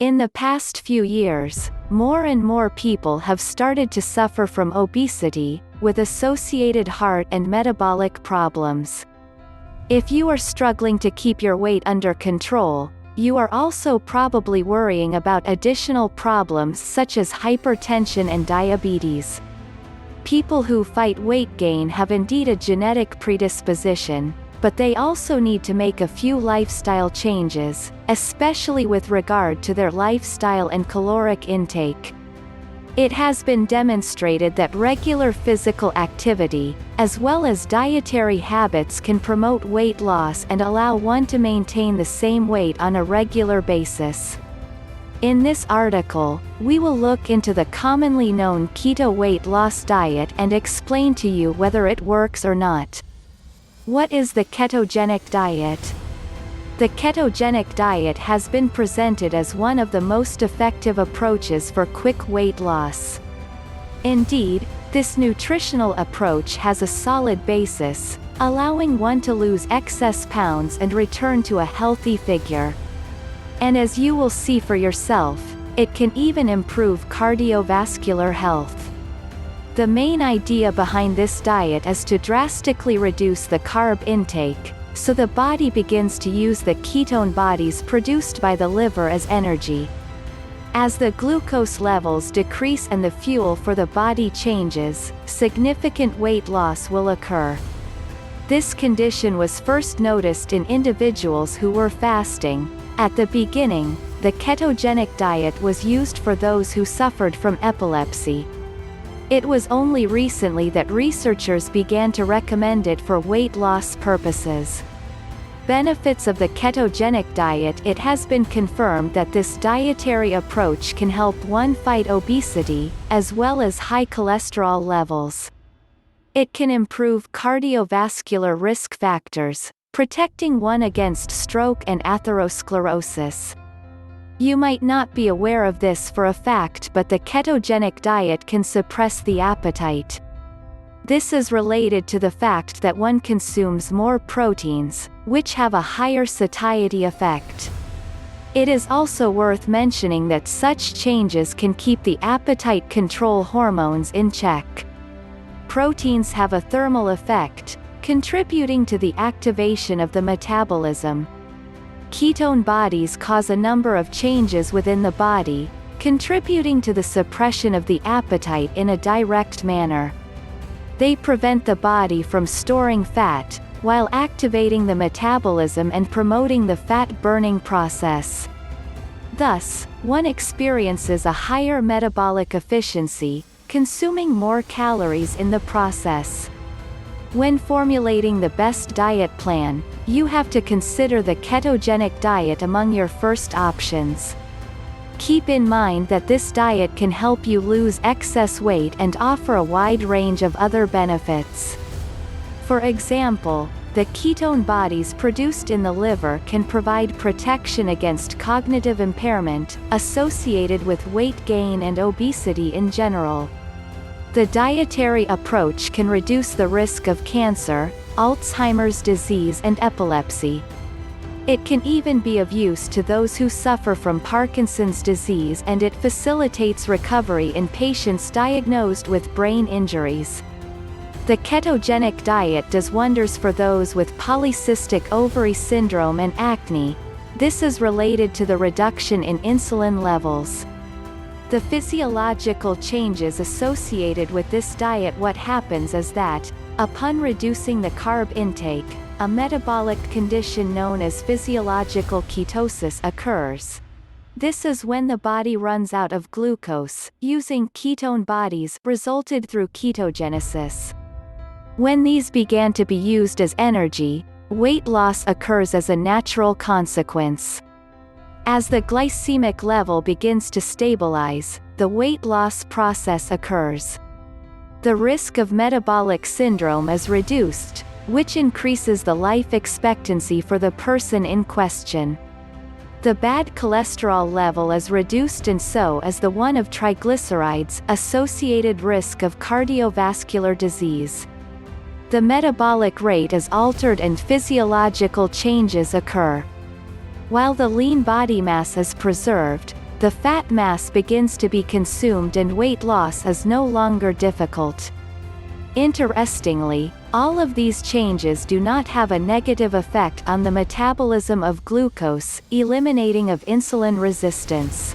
In the past few years, more and more people have started to suffer from obesity, with associated heart and metabolic problems. If you are struggling to keep your weight under control, you are also probably worrying about additional problems such as hypertension and diabetes. People who fight weight gain have indeed a genetic predisposition, but they also need to make a few lifestyle changes, especially with regard to their lifestyle and caloric intake. It has been demonstrated that regular physical activity, as well as dietary habits, can promote weight loss and allow one to maintain the same weight on a regular basis. In this article, we will look into the commonly known keto weight loss diet and explain to you whether it works or not. What is the ketogenic diet? The ketogenic diet has been presented as one of the most effective approaches for quick weight loss. Indeed, this nutritional approach has a solid basis, allowing one to lose excess pounds and return to a healthy figure. And as you will see for yourself, it can even improve cardiovascular health. The main idea behind this diet is to drastically reduce the carb intake, so the body begins to use the ketone bodies produced by the liver as energy. As the glucose levels decrease and the fuel for the body changes, significant weight loss will occur. This condition was first noticed in individuals who were fasting. At the beginning, the ketogenic diet was used for those who suffered from epilepsy. It was only recently that researchers began to recommend it for weight loss purposes. Benefits of the ketogenic diet: it has been confirmed that this dietary approach can help one fight obesity, as well as high cholesterol levels. It can improve cardiovascular risk factors, protecting one against stroke and atherosclerosis. You might not be aware of this for a fact, but the ketogenic diet can suppress the appetite. This is related to the fact that one consumes more proteins, which have a higher satiety effect. It is also worth mentioning that such changes can keep the appetite control hormones in check. Proteins have a thermal effect, contributing to the activation of the metabolism. Ketone bodies cause a number of changes within the body, contributing to the suppression of the appetite in a direct manner. They prevent the body from storing fat, while activating the metabolism and promoting the fat-burning process. Thus, one experiences a higher metabolic efficiency, consuming more calories in the process. When formulating the best diet plan, you have to consider the ketogenic diet among your first options. Keep in mind that this diet can help you lose excess weight and offer a wide range of other benefits. For example, the ketone bodies produced in the liver can provide protection against cognitive impairment, associated with weight gain and obesity in general. The dietary approach can reduce the risk of cancer, Alzheimer's disease and epilepsy. It can even be of use to those who suffer from Parkinson's disease, and it facilitates recovery in patients diagnosed with brain injuries. The ketogenic diet does wonders for those with polycystic ovary syndrome and acne. This is related to the reduction in insulin levels. The physiological changes associated with this diet: what happens is that, upon reducing the carb intake, a metabolic condition known as physiological ketosis occurs. This is when the body runs out of glucose, using ketone bodies resulted through ketogenesis. When these began to be used as energy, weight loss occurs as a natural consequence. As the glycemic level begins to stabilize, the weight loss process occurs. The risk of metabolic syndrome is reduced, which increases the life expectancy for the person in question. The bad cholesterol level is reduced, and so is the one of triglycerides, associated risk of cardiovascular disease. The metabolic rate is altered and physiological changes occur. While the lean body mass is preserved, the fat mass begins to be consumed and weight loss is no longer difficult. Interestingly, all of these changes do not have a negative effect on the metabolism of glucose, eliminating of insulin resistance.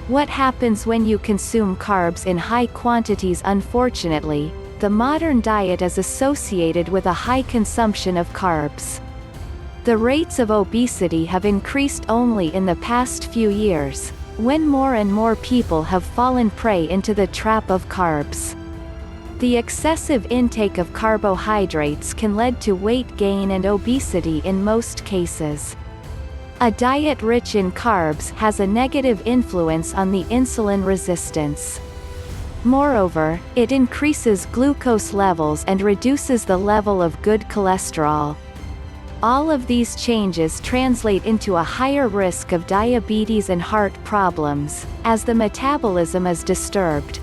What happens when you consume carbs in high quantities? Unfortunately, the modern diet is associated with a high consumption of carbs. The rates of obesity have increased only in the past few years, when more and more people have fallen prey into the trap of carbs. The excessive intake of carbohydrates can lead to weight gain and obesity in most cases. A diet rich in carbs has a negative influence on the insulin resistance. Moreover, it increases glucose levels and reduces the level of good cholesterol. All of these changes translate into a higher risk of diabetes and heart problems, as the metabolism is disturbed.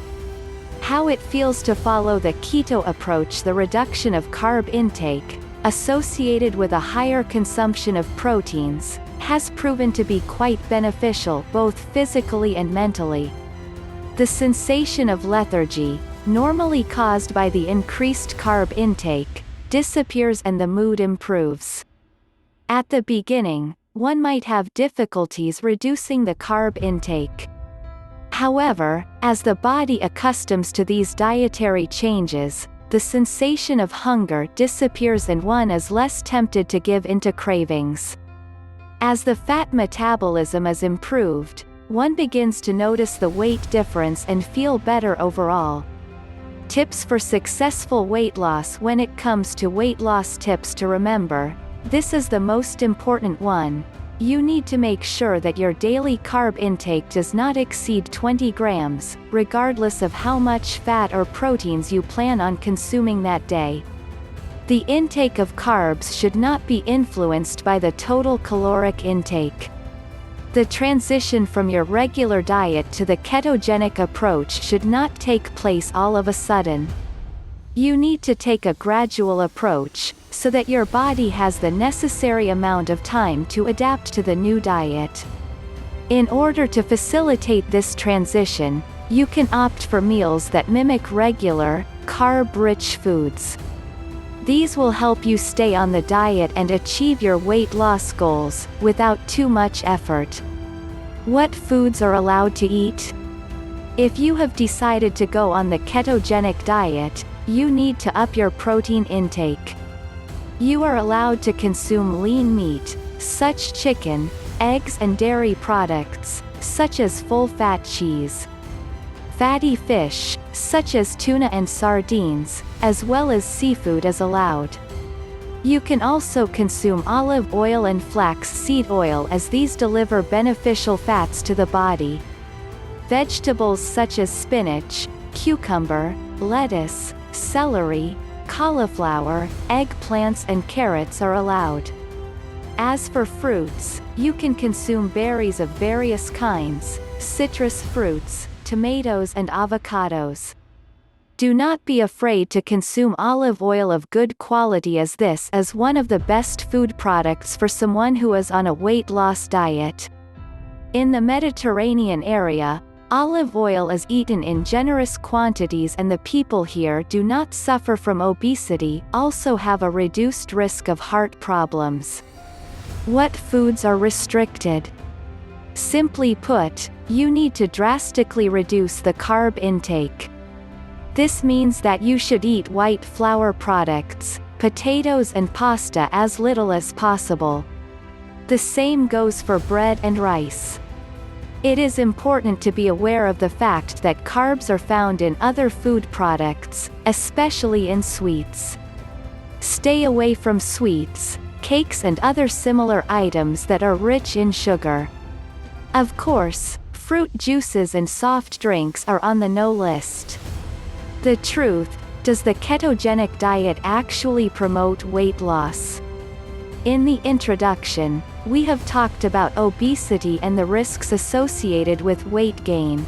How it feels to follow the keto approach? The reduction of carb intake, associated with a higher consumption of proteins, has proven to be quite beneficial both physically and mentally. The sensation of lethargy, normally caused by the increased carb intake, disappears and the mood improves. At the beginning, one might have difficulties reducing the carb intake. However, as the body accustoms to these dietary changes, the sensation of hunger disappears and one is less tempted to give into cravings. As the fat metabolism is improved, one begins to notice the weight difference and feel better overall. Tips for successful weight loss. When it comes to weight loss tips to remember, this is the most important one. You need to make sure that your daily carb intake does not exceed 20 grams, regardless of how much fat or proteins you plan on consuming that day. The intake of carbs should not be influenced by the total caloric intake. The transition from your regular diet to the ketogenic approach should not take place all of a sudden. You need to take a gradual approach, so that your body has the necessary amount of time to adapt to the new diet. In order to facilitate this transition, you can opt for meals that mimic regular, carb-rich foods. These will help you stay on the diet and achieve your weight loss goals, without too much effort. What foods are allowed to eat? If you have decided to go on the ketogenic diet, you need to up your protein intake. You are allowed to consume lean meat, such chicken, eggs and dairy products, such as full-fat cheese. Fatty fish, such as tuna and sardines, as well as seafood is allowed. You can also consume olive oil and flax seed oil, as these deliver beneficial fats to the body. Vegetables such as spinach, cucumber, lettuce, celery, cauliflower, eggplants and carrots are allowed. As for fruits, you can consume berries of various kinds, citrus fruits, tomatoes and avocados. Do not be afraid to consume olive oil of good quality, as this is one of the best food products for someone who is on a weight loss diet. In the Mediterranean area, olive oil is eaten in generous quantities, and the people here do not suffer from obesity, also have a reduced risk of heart problems. What foods are restricted? Simply put, you need to drastically reduce the carb intake. This means that you should eat white flour products, potatoes and pasta as little as possible. The same goes for bread and rice. It is important to be aware of the fact that carbs are found in other food products, especially in sweets. Stay away from sweets, cakes and other similar items that are rich in sugar. Of course, fruit juices and soft drinks are on the no list. The truth, does the ketogenic diet actually promote weight loss? In the introduction, we have talked about obesity and the risks associated with weight gain.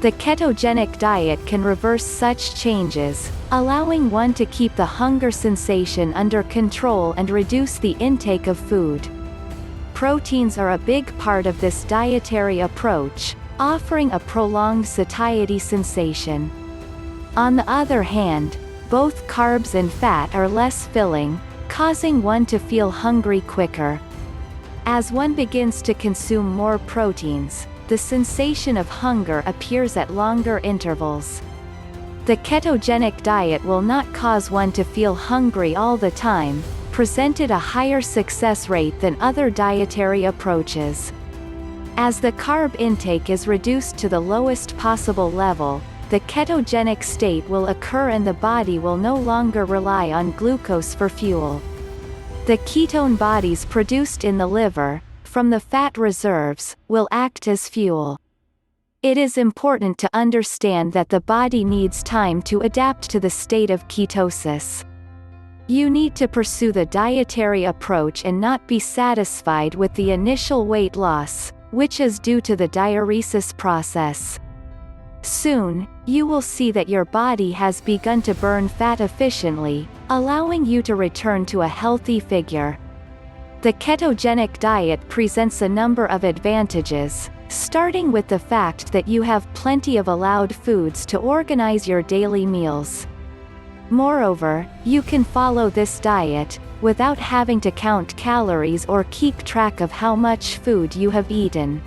The ketogenic diet can reverse such changes, allowing one to keep the hunger sensation under control and reduce the intake of food. Proteins are a big part of this dietary approach, offering a prolonged satiety sensation. On the other hand, both carbs and fat are less filling, causing one to feel hungry quicker. As one begins to consume more proteins, the sensation of hunger appears at longer intervals. The ketogenic diet will not cause one to feel hungry all the time, presented a higher success rate than other dietary approaches. As the carb intake is reduced to the lowest possible level, the ketogenic state will occur and the body will no longer rely on glucose for fuel. The ketone bodies produced in the liver, from the fat reserves, will act as fuel. It is important to understand that the body needs time to adapt to the state of ketosis. You need to pursue the dietary approach and not be satisfied with the initial weight loss, which is due to the diuresis process. Soon, you will see that your body has begun to burn fat efficiently, allowing you to return to a healthy figure. The ketogenic diet presents a number of advantages, starting with the fact that you have plenty of allowed foods to organize your daily meals. Moreover, you can follow this diet, without having to count calories or keep track of how much food you have eaten.